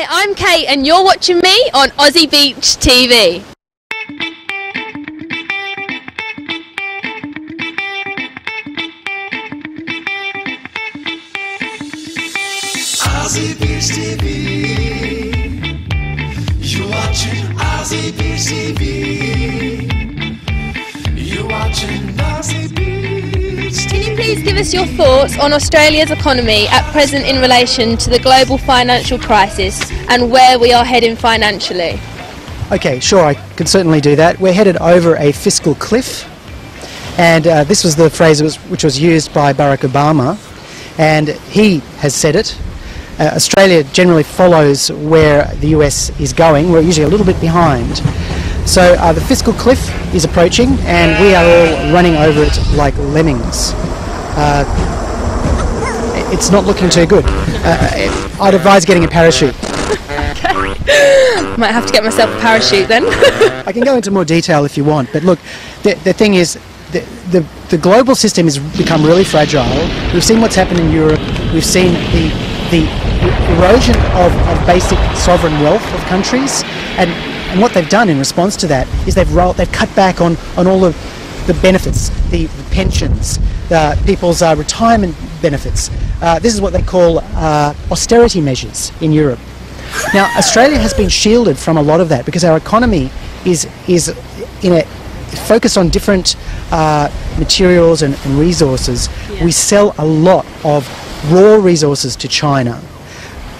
Hi, I'm Kate and you're watching me on Aussie Beach TV. Aussie Beach TV. You're watching Aussie Beach TV. You're watching Aussie Beach TV. Can you please give us your thoughts on Australia's economy at present in relation to the global financial crisis and where we are heading financially? Okay, sure, I can certainly do that. We're headed over a fiscal cliff, and this was the phrase which was used by Barack Obama, and he has said it. Australia generally follows where the US is going. We're usually a little bit behind. So the fiscal cliff is approaching and we are all running over it like lemmings. It's not looking too good. I'd advise getting a parachute. Might have to get myself a parachute then. I can go into more detail if you want, but look, the thing is, the global system has become really fragile. We've seen what's happened in Europe. We've seen the erosion of basic sovereign wealth of countries, and what they've done in response to that is they've cut back on all of the benefits, the pensions, people's retirement benefits. This is what they call austerity measures in Europe. Now, Australia has been shielded from a lot of that because our economy is focused on different materials and resources. Yeah. We sell a lot of raw resources to China,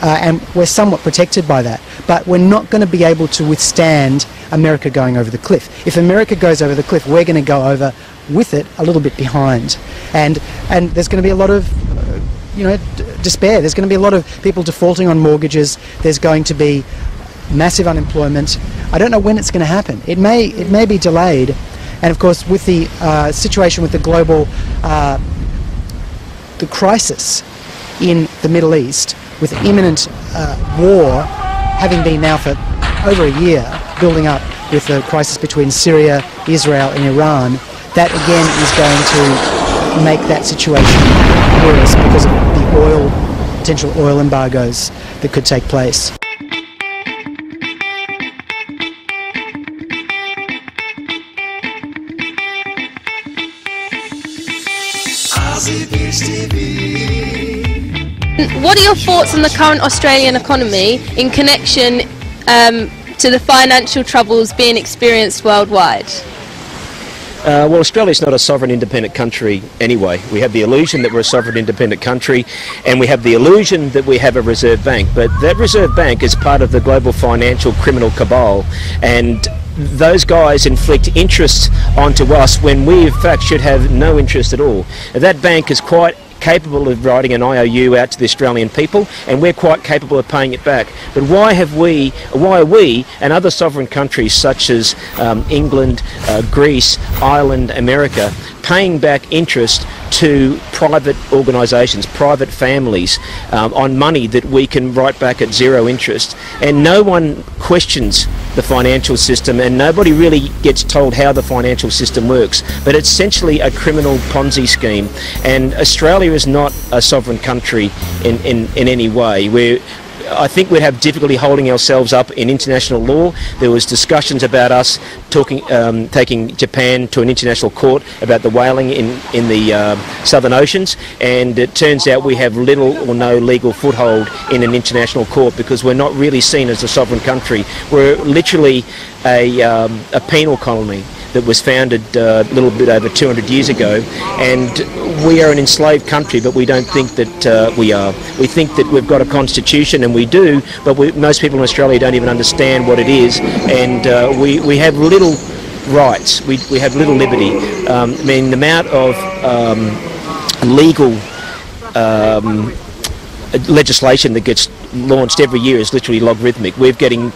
and we're somewhat protected by that, but we're not going to be able to withstand America going over the cliff. If America goes over the cliff, we're going to go over with it a little bit behind, and there's going to be a lot of despair. There's going to be a lot of people defaulting on mortgages. There's going to be massive unemployment. I don't know when it's going to happen. It may be delayed, and of course with the situation with the global the crisis in the Middle East, with imminent war having been now for over a year building up, with the crisis between Syria, Israel and Iran, that again is going to make that situation worse because of the potential oil embargoes that could take place. Aussie Beach TV. What are your thoughts on the current Australian economy in connection to the financial troubles being experienced worldwide? Well, Australia's not a sovereign independent country anyway. We have the illusion that we're a sovereign independent country, and we have the illusion that we have a reserve bank, but that reserve bank is part of the global financial criminal cabal, and those guys inflict interest onto us when we in fact should have no interest at all. That bank is quite capable of writing an IOU out to the Australian people, and we're quite capable of paying it back. But why are we and other sovereign countries such as England, Greece, Ireland, America paying back interest to private organisations, private families, on money that we can write back at zero interest? And no one questions the financial system, and nobody really gets told how the financial system works, but it's essentially a criminal Ponzi scheme. And Australia is not a sovereign country in any way. I think we'd have difficulty holding ourselves up in international law. There was discussions about us taking Japan to an international court about the whaling in the Southern Oceans, and it turns out we have little or no legal foothold in an international court because we're not really seen as a sovereign country. We're literally a penal colony that was founded a little bit over 200 years ago, and we are an enslaved country, but we don't think that we are. We think that we've got a constitution, and we do, but most people in Australia don't even understand what it is, and we have little rights, we have little liberty. I mean, the amount of legal legislation that gets launched every year is literally logarithmic. We're getting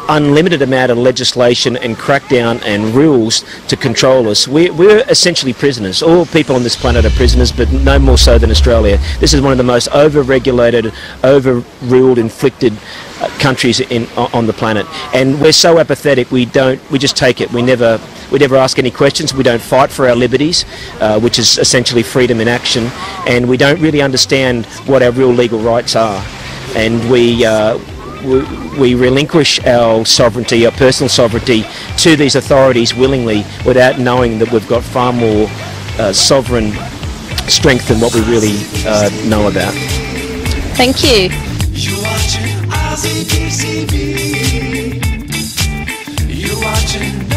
unlimited amount of legislation and crackdown and rules to control us. We're essentially prisoners. All people on this planet are prisoners, but no more so than Australia. This is one of the most over-regulated, over-ruled, inflicted countries on the planet, and we're so apathetic. We just take it. We never ask any questions. We don't fight for our liberties, which is essentially freedom in action, and we don't really understand what our real legal rights are. And we relinquish our sovereignty, our personal sovereignty, to these authorities willingly without knowing that we've got far more sovereign strength than what we really know about. Thank you. You're watching Aussie Beach TV. You're watching